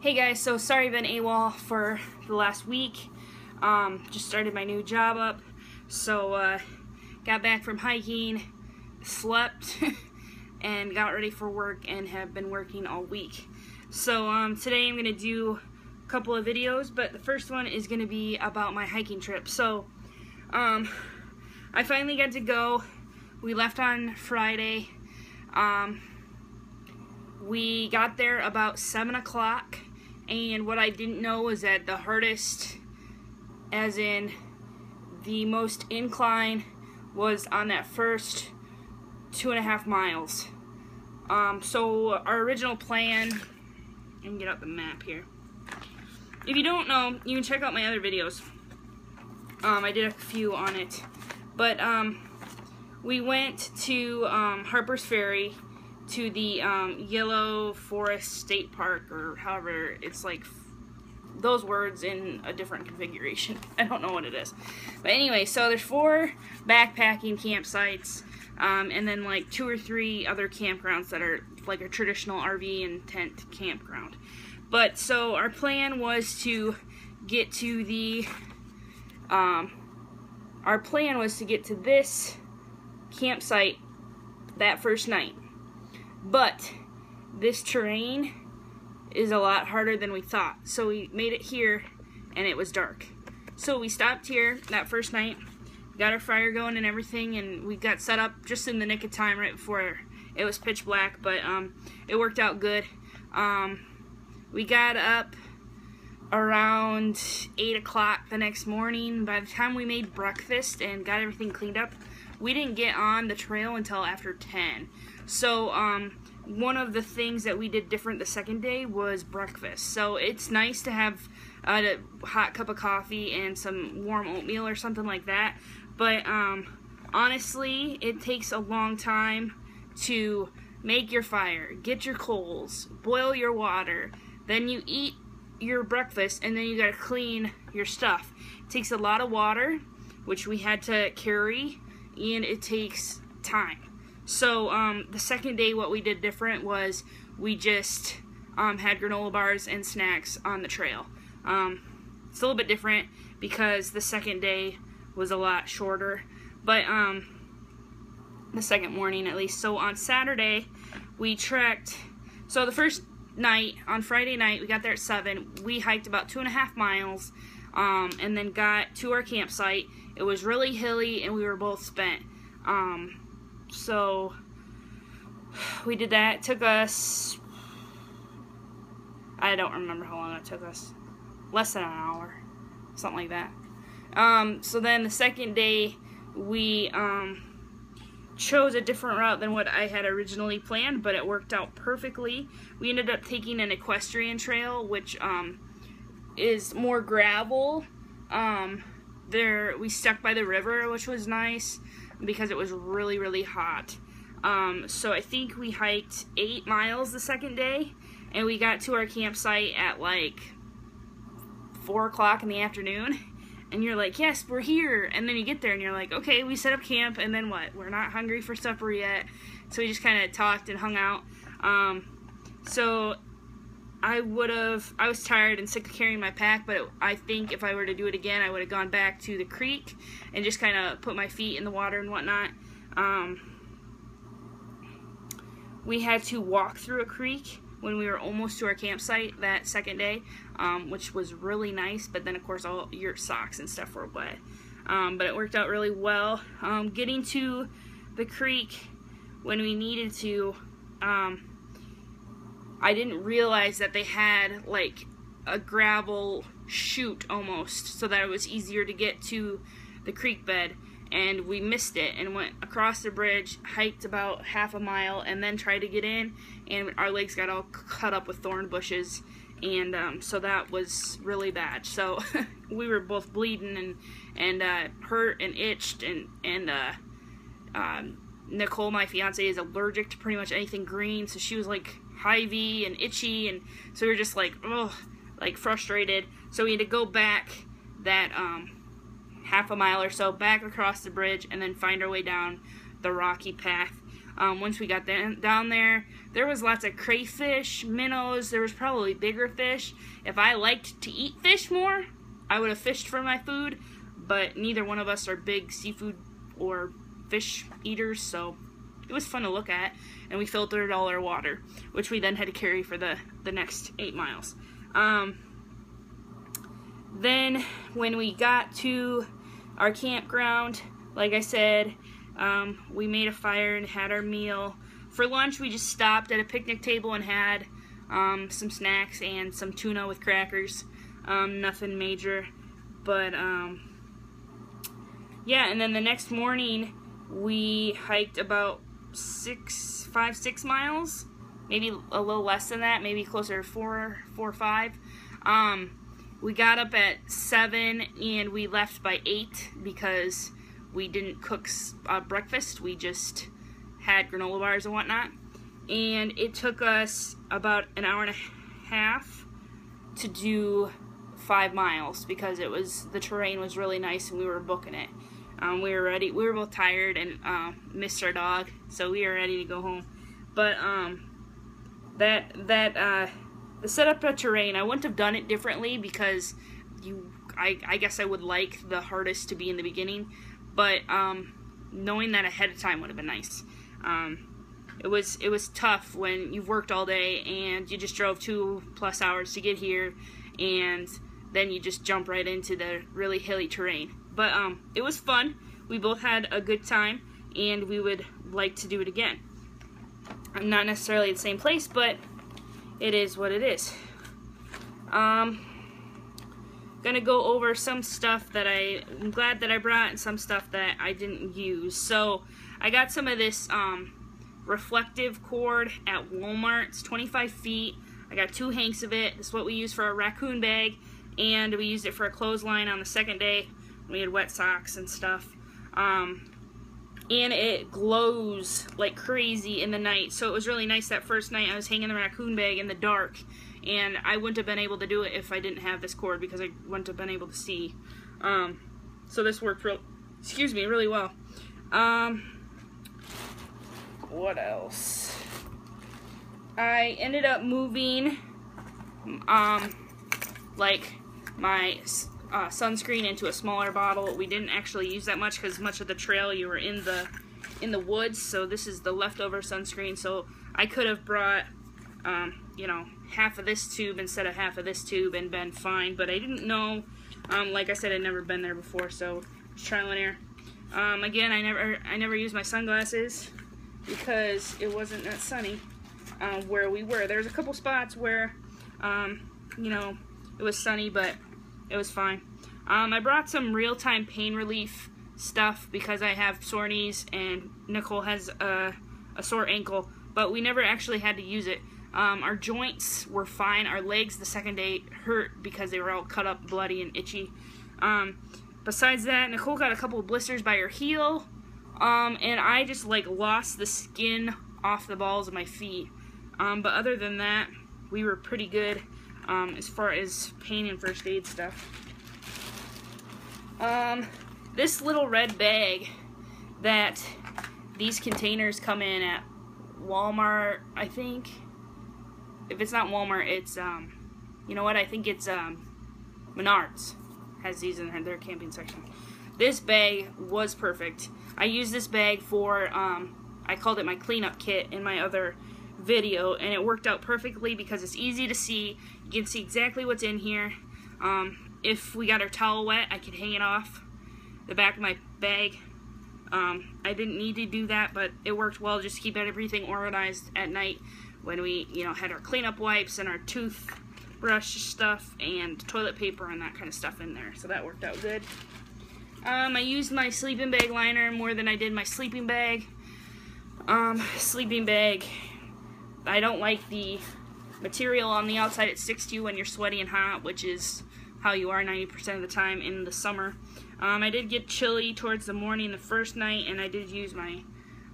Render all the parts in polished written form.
Hey guys, so sorry I've been AWOL for the last week. Just started my new job up, so got back from hiking, slept, and got ready for work and have been working all week. So today I'm going to do a couple of videos, but the first one is going to be about my hiking trip. So I finally got to go. We left on Friday. We got there about 7 o'clock, and what I didn't know was that the hardest, as in the most incline, was on that first 2.5 miles. So our original plan, I can get out the map here. If you don't know, you can check out my other videos. I did a few on it, but we went to Harper's Ferry, to the Yellow Forest State Park, or however, it's like those words in a different configuration. I don't know what it is. But anyway, so there's 4 backpacking campsites, and then like 2 or 3 other campgrounds that are like a traditional RV and tent campground. But so our plan was to get to the, this campsite that first night. But this terrain is a lot harder than we thought. So we made it here and it was dark. So we stopped here that first night, got our fire going and everything, and we got set up just in the nick of time right before it was pitch black, but it worked out good. We got up around 8 o'clock the next morning. By the time we made breakfast and got everything cleaned up, we didn't get on the trail until after 10. So one of the things that we did different the second day was breakfast. So it's nice to have a hot cup of coffee and some warm oatmeal or something like that. But honestly, it takes a long time to make your fire, get your coals, boil your water, then you eat your breakfast, and then you gotta clean your stuff. It takes a lot of water, which we had to carry, and it takes time. So the second day, what we did different was we just had granola bars and snacks on the trail. It's a little bit different because the second day was a lot shorter, but the second morning at least. So on Saturday we trekked. So the first night, on Friday night, we got there at 7. We hiked about 2.5 miles, and then got to our campsite. It was really hilly and we were both spent. So we did that. It took us, I don't remember how long it took us. Less than an hour, something like that. So then the second day we chose a different route than what I had originally planned, but it worked out perfectly. We ended up taking an equestrian trail, which is more gravel. We stuck by the river, which was nice because it was really, really hot. So I think we hiked 8 miles the second day, and we got to our campsite at like 4 o'clock in the afternoon, and you're like, yes, we're here, and then you get there and you're like, okay, we set up camp, and then what? We're not hungry for supper yet. So we just kind of talked and hung out. So I was tired and sick of carrying my pack, but I think if I were to do it again, I would have gone back to the creek and just kind of put my feet in the water and whatnot. We had to walk through a creek when we were almost to our campsite that second day, which was really nice, but then of course all your socks and stuff were wet. But it worked out really well. Getting to the creek when we needed to, I didn't realize that they had like a gravel chute almost, so that it was easier to get to the creek bed, and we missed it and went across the bridge, hiked about half a mile, and then tried to get in, and our legs got all cut up with thorn bushes, and so that was really bad. So we were both bleeding and hurt and itched, and Nicole, my fiance, is allergic to pretty much anything green, so she was like hivey and itchy, and so we were just like, ugh, like frustrated. So we had to go back that half a mile or so back across the bridge and then find our way down the rocky path. Once we got down there, there was lots of crayfish, minnows. There was probably bigger fish. If I liked to eat fish more, I would have fished for my food, but neither one of us are big seafood or fish eaters, so it was fun to look at. And we filtered all our water, which we then had to carry for the next 8 miles. Then when we got to our campground, like I said, we made a fire and had our meal. For lunch, we just stopped at a picnic table and had some snacks and some tuna with crackers. Nothing major, but yeah. And then the next morning, we hiked about 6 miles, maybe a little less than that, maybe closer to 4 or 5. We got up at 7 and we left by 8 because we didn't cook breakfast. We just had granola bars and whatnot. And it took us about an hour and a half to do 5 miles because the terrain was really nice and we were booking it. We were ready. We were both tired and missed our dog, so we were ready to go home. But the setup of terrain, I wouldn't have done it differently because I guess I would like the hardest to be in the beginning, but knowing that ahead of time would have been nice. It was tough when you've worked all day and you just drove 2+ hours to get here, and then you just jump right into the really hilly terrain. But it was fun. We both had a good time, and we would like to do it again. Not necessarily the same place, but it is what it is. Gonna go over some stuff that I'm glad that I brought and some stuff that I didn't use. So I got some of this reflective cord at Walmart. It's 25 feet. I got 2 hanks of it. This is what we use for our raccoon bag, and we used it for a clothesline on the second day. We had wet socks and stuff. And it glows like crazy in the night. So it was really nice that first night I was hanging the raccoon bag in the dark, and I wouldn't have been able to do it if I didn't have this cord because I wouldn't have been able to see. So this worked really well. What else? I ended up moving like my sunscreen into a smaller bottle. We didn't actually use that much because much of the trail you were in the woods, so this is the leftover sunscreen. So I could have brought you know, half of this tube instead of half of this tube and been fine, but I didn't know. Like I said, I'd never been there before, so just trial and error. Again, I never used my sunglasses because it wasn't that sunny where we were. There's a couple spots where you know, it was sunny, but it was fine. I brought some real-time pain relief stuff because I have sore knees and Nicole has a sore ankle, but we never actually had to use it. Our joints were fine. Our legs the second day hurt because they were all cut up, bloody, and itchy. Besides that, Nicole got a couple of blisters by her heel, and I just like lost the skin off the balls of my feet. But other than that, we were pretty good as far as pain and first aid stuff. This little red bag that these containers come in at Walmart, I think. If it's not Walmart, it's you know what? I think it's Menards has these in their camping section. This bag was perfect. I used this bag for I called it my cleanup kit in my other video, and it worked out perfectly because it's easy to see. You can see exactly what's in here. If we got our towel wet, I could hang it off the back of my bag. I didn't need to do that, but it worked well just to keep everything organized at night when we, you know, had our cleanup wipes and our toothbrush stuff and toilet paper and that kind of stuff in there. So that worked out good. I used my sleeping bag liner more than I did my sleeping bag. Sleeping bag, I don't like the material on the outside. It sticks to you when you're sweaty and hot, which is how you are 90% of the time in the summer. I did get chilly towards the morning the first night, and I did use my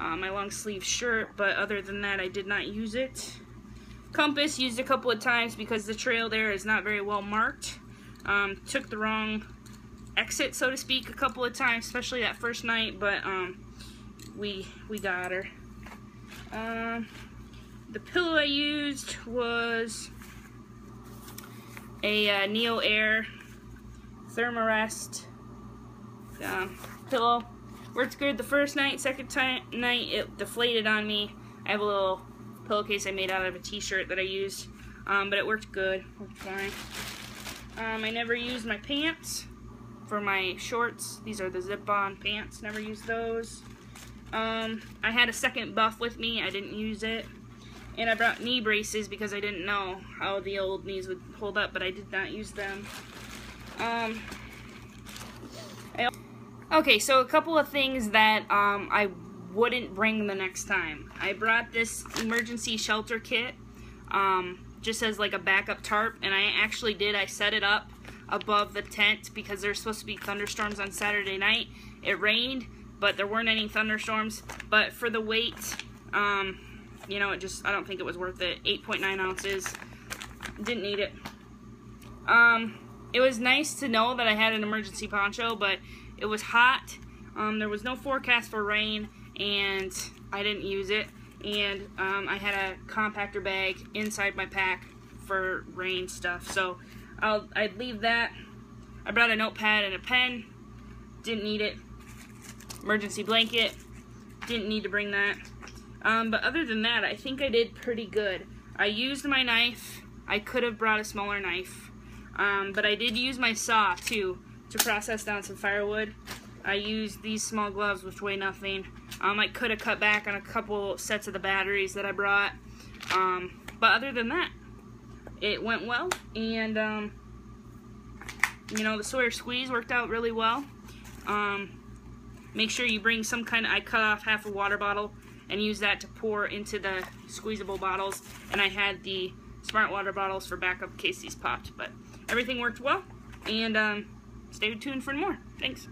my long sleeve shirt, but other than that, I did not use it. Compass used a couple of times because the trail there is not very well marked. Took the wrong exit, so to speak, a couple of times, especially that first night, but we got her. The pillow I used was a Neo Air Thermarest pillow. Worked good the first night. Second night it deflated on me. I have a little pillowcase I made out of a t-shirt that I used, but it worked good. Worked fine. I never used my pants for my shorts. These are the zip-on pants. Never used those. I had a second buff with me. I didn't use it. And I brought knee braces because I didn't know how the old knees would hold up, but I did not use them. Okay, so a couple of things that I wouldn't bring the next time. I brought this emergency shelter kit just as like a backup tarp, and I actually did. I set it up above the tent because there's supposed to be thunderstorms on Saturday night. It rained, but there weren't any thunderstorms. But for the weight, you know, I don't think it was worth it. 8.9 ounces. Didn't need it. It was nice to know that I had an emergency poncho, but it was hot. There was no forecast for rain, and I didn't use it. And I had a compactor bag inside my pack for rain stuff. So I'd leave that. I brought a notepad and a pen. Didn't need it. Emergency blanket. Didn't need to bring that. But other than that, I think I did pretty good. I used my knife. I could have brought a smaller knife. But I did use my saw, too, to process down some firewood. I used these small gloves, which weigh nothing. I could have cut back on a couple sets of the batteries that I brought. But other than that, it went well. And, you know, the Sawyer squeeze worked out really well. Make sure you bring some kind of, I cut off half a water bottle and use that to pour into the squeezable bottles. And I had the smart water bottles for backup in case these popped. But everything worked well. And stay tuned for more. Thanks.